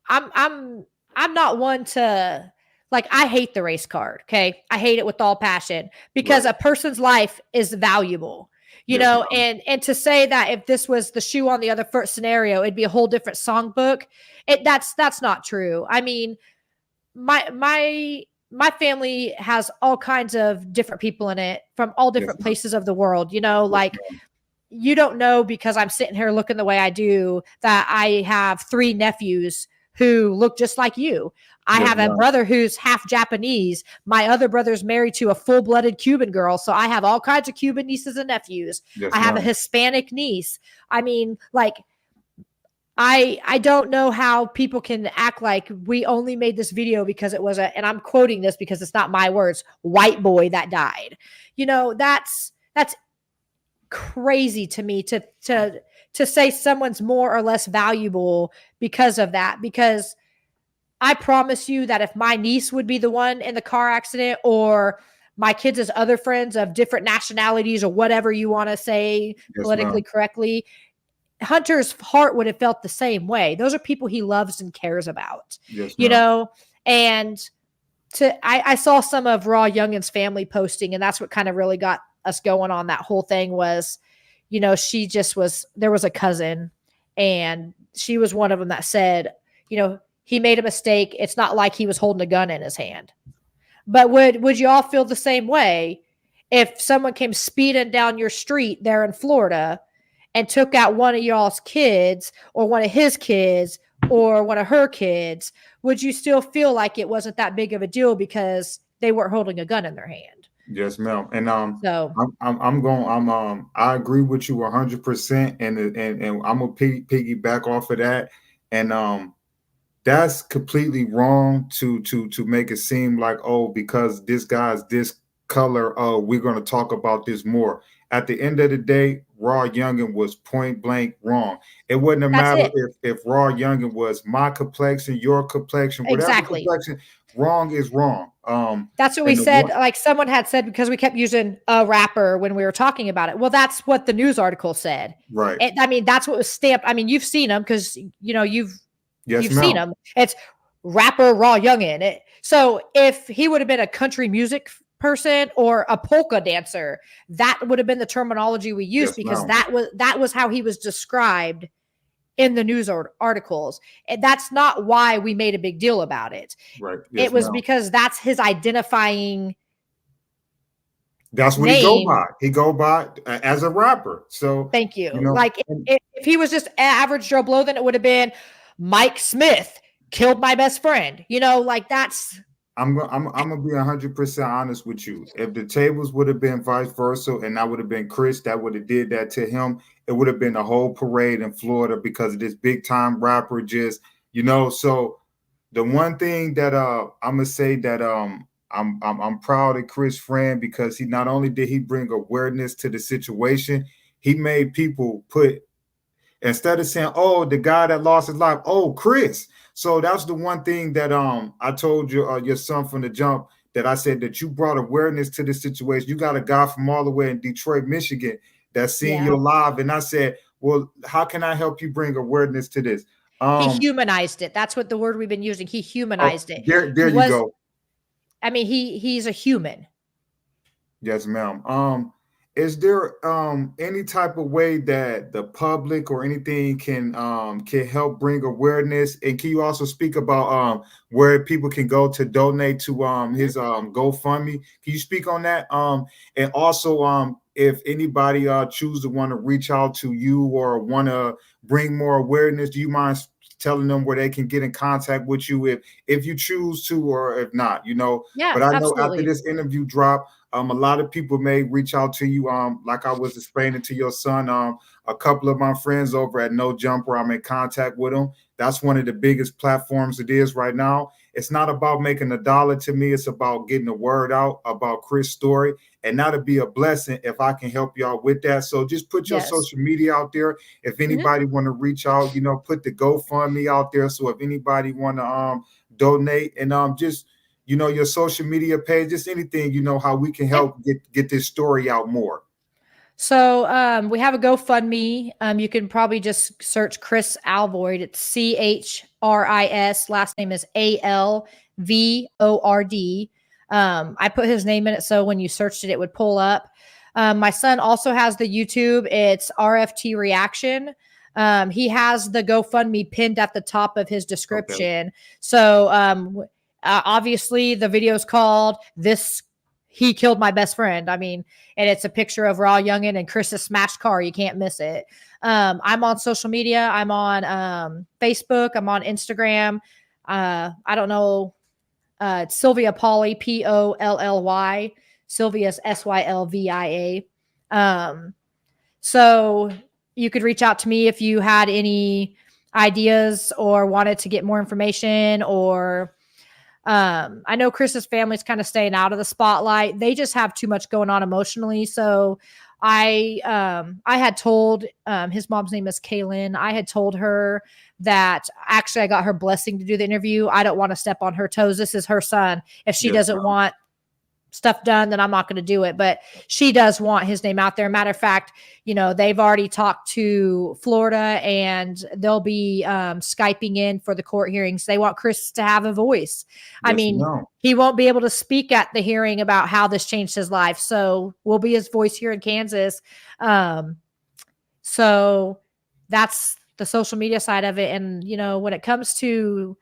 I'm not one to like, I hate the race card. Okay. I hate it with all passion because Right. a person's life is valuable, Yes, ma'am. and to say that if this was the shoe on the other foot scenario, it'd be a whole different songbook. That's not true. I mean, my family has all kinds of different people in it from all Yes, different ma'am. places of the world, Yes, like ma'am. you don't know because I'm sitting here looking the way I do that I have 3 nephews who look just like you. I Yes, have a ma'am. brother who's half Japanese. My other brother's married to a full-blooded Cuban girl, so I have all kinds of Cuban nieces and nephews. Yes, I have a ma'am. Hispanic niece. I mean, like I don't know how people can act like we only made this video because it was and I'm quoting this because it's not my words, white boy that died. That's crazy to me to say someone's more or less valuable because of that, because I promise you that if my niece would be the one in the car accident, or my kids' other friends of different nationalities, or whatever you want to say Yes, politically ma'am. correctly, Hunter's heart would have felt the same way. Those are people he loves and cares about, Yes, you ma'am. know? And I saw some of Raw Youngin's family posting, and that's what kind of really got us going on that whole thing was, she just was, there was a cousin, and she was one of them that said, he made a mistake. It's not like he was holding a gun in his hand. But would you all feel the same way if someone came speeding down your street there in Florida and took out one of y'all's kids, or one of his kids, or one of her kids? Would you still feel like it wasn't that big of a deal because they weren't holding a gun in their hand? Yes, ma'am. And So I agree with you 100%, and I'm gonna piggyback off of that, and that's completely wrong to make it seem like, oh, because this guy's this color, oh, we're gonna talk about this more. At the end of the day, Raw Youngin was point blank wrong. It wouldn't have that's mattered it. if Raw Youngin was my complexion, your complexion, whatever Exactly. complexion. Wrong is wrong. That's what we And the said. one, Like someone had said, because we kept using a rapper when we were talking about it. Well, that's what the news article said. right? I mean, that's what was stamped. I mean, you've seen them because Yes, you've seen ma'am. them. It's rapper Raw Youngin. So if he would have been a country music person or a polka dancer, that would have been the terminology we used, Yes, because ma'am. that was how he was described in the news articles. And that's not why we made a big deal about it. Right. It Yes, was ma'am. because that's his identifying That's what he go name. by. He go by as a rapper. So, Thank you you. know, Like if he was just average Joe Blow, then it would have been Mike Smith killed my best friend. Like that's I'm gonna be 100% honest with you. If the tables would have been vice versa, and I would have been Chris that would have did that to him, it would have been a whole parade in Florida because of this big time rapper. Just so the one thing that I'm gonna say that I'm proud of Chris Friend, because he not only did he bring awareness to the situation, he made people put, instead of saying, "Oh, the guy that lost his life," "Oh, Chris." So that's the one thing that I told your son from the jump, that I said that you brought awareness to this situation. You got a guy from all the way in Detroit, Michigan, that's seeing yeah. you live, and I said, "Well, how can I help you bring awareness to this?" He Um, humanized it. That's what the word we've been using. He oh, humanized it. there He you was. go. I mean, he's a human. Yes, ma'am. Is there any type of way that the public or anything can help bring awareness? And can you also speak about where people can go to donate to his GoFundMe? Can you speak on that? And also if anybody choose to want to reach out to you or want to bring more awareness, do you mind telling them where they can get in contact with you if you choose to, or if not, Yeah, but I know after absolutely. this interview drop, a lot of people may reach out to you. Like I was explaining to your son, a couple of my friends over at No Jumper, I'm in contact with them. That's one of the biggest platforms it is right now. It's not about making a dollar to me. It's about getting the word out about Chris' story, and that'll be a blessing if I can help y'all with that. So just put your Yes. social media out there. If Mhm. anybody want to reach out, put the GoFundMe out there. So if anybody want to donate, and just your social media page, just anything, how we can help get this story out more. So we have a GoFundMe. You can probably just search Chris Alvord. It's CHRIS. Last name is ALVORD. I put his name in it, so when you searched it, it would pull up. My son also has the YouTube. It's RFT Reaction. He has the GoFundMe pinned at the top of his description. Okay. So obviously the video is called "This He Killed My Best Friend." I mean, and it's a picture of Raw Youngin and Chris's smashed car. You can't miss it. I'm on social media. I'm on Facebook. I'm on Instagram. I don't know. It's Sylvia Polly, Polly. Sylvia's Sylvia. So you could reach out to me if you had any ideas or wanted to get more information, or I know Chris's family's kind of staying out of the spotlight. They just have too much going on emotionally. So I had told his mom's name is Kaylin. I had told her that actually I got her blessing to do the interview. I don't want to step on her toes. This is her son. If she doesn't want stuff done, then I'm not going to do it. But she does want his name out there. Matter of fact, you know, they've already talked to Florida and they'll be Skyping in for the court hearings. They want Chris to have a voice. I mean, he won't be able to speak at the hearing about how this changed his life. So we'll be his voice here in Kansas. So that's the social media side of it. And, you know, when it comes to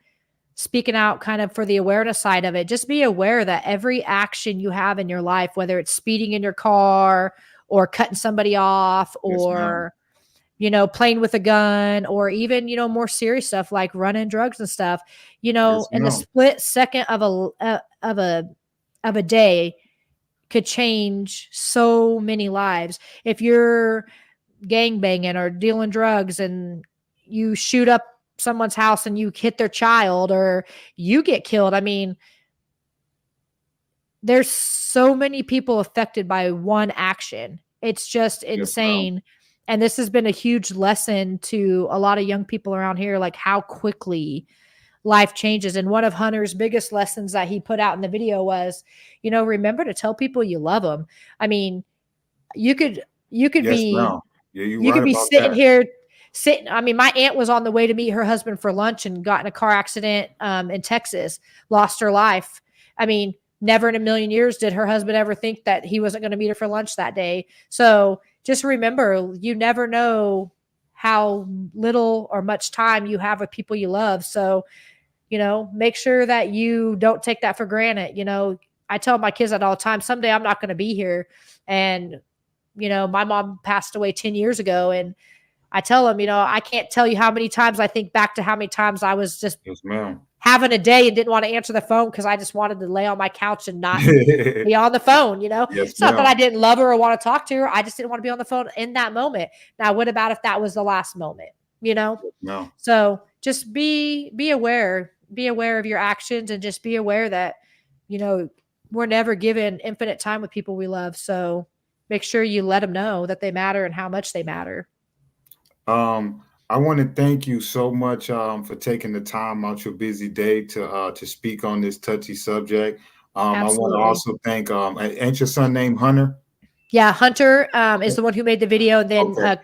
speaking out kind of for the awareness side of it, just be aware that every action you have in your life, whether it's speeding in your car or cutting somebody off or, you know, playing with a gun, or even, you know, more serious stuff like running drugs and stuff, you know, in the split second of a day could change so many lives. If you're gang banging or dealing drugs and you shoot up someone's house and you hit their child or you get killed. I mean, there's so many people affected by one action. It's just insane. And this has been a huge lesson to a lot of young people around here, like how quickly life changes. And one of Hunter's biggest lessons that he put out in the video was, you know, remember to tell people you love them. I mean, you could be, you could be sitting here I mean, my aunt was on the way to meet her husband for lunch and got in a car accident in Texas, lost her life. I mean, never in a million years did her husband ever think that he wasn't going to meet her for lunch that day. So just remember, you never know how little or much time you have with people you love. So, you know, make sure that you don't take that for granted. You know, I tell my kids that all the time. Someday I'm not going to be here. And, you know, my mom passed away 10 years ago, and I tell them, you know, I can't tell you how many times I think back to how many times I was just having a day and didn't want to answer the phone because I just wanted to lay on my couch and not be on the phone. You know, it's not that I didn't love her or want to talk to her. I just didn't want to be on the phone in that moment. Now, what about if that was the last moment, you know? So just be aware of your actions, and just be aware that, you know, we're never given infinite time with people we love. So make sure you let them know that they matter and how much they matter. I want to thank you so much for taking the time out your busy day to speak on this touchy subject. I want to also thank ain't your son named Hunter? Yeah, Hunter is the one who made the video. And then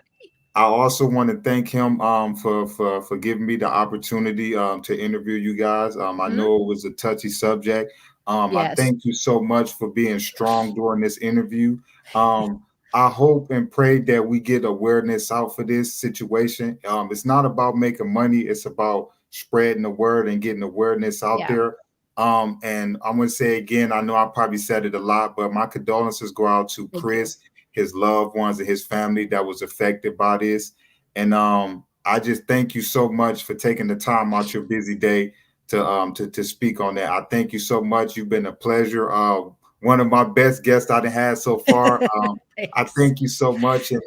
I also want to thank him for giving me the opportunity to interview you guys. I know it was a touchy subject. I thank you so much for being strong during this interview. I hope and pray that we get awareness out for this situation. It's not about making money. It's about spreading the word and getting awareness out there. And I'm going to say again, I know I probably said it a lot, but my condolences go out to Chris, his loved ones, and his family that was affected by this. And I just thank you so much for taking the time out your busy day to speak on that. I thank you so much. You've been a pleasure. One of my best guests I've had so far. I thank you so much. And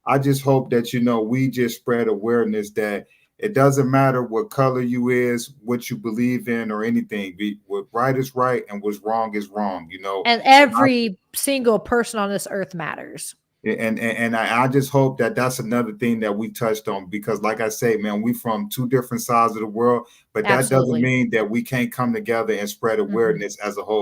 I just hope that, you know, we just spread awareness that it doesn't matter what color you is, what you believe in, or anything. What right is right and what's wrong is wrong, you know. And every single person on this earth matters. And I just hope that that's another thing that we touched on, because like I say, man, we from two different sides of the world, but that doesn't mean that we can't come together and spread awareness as a whole.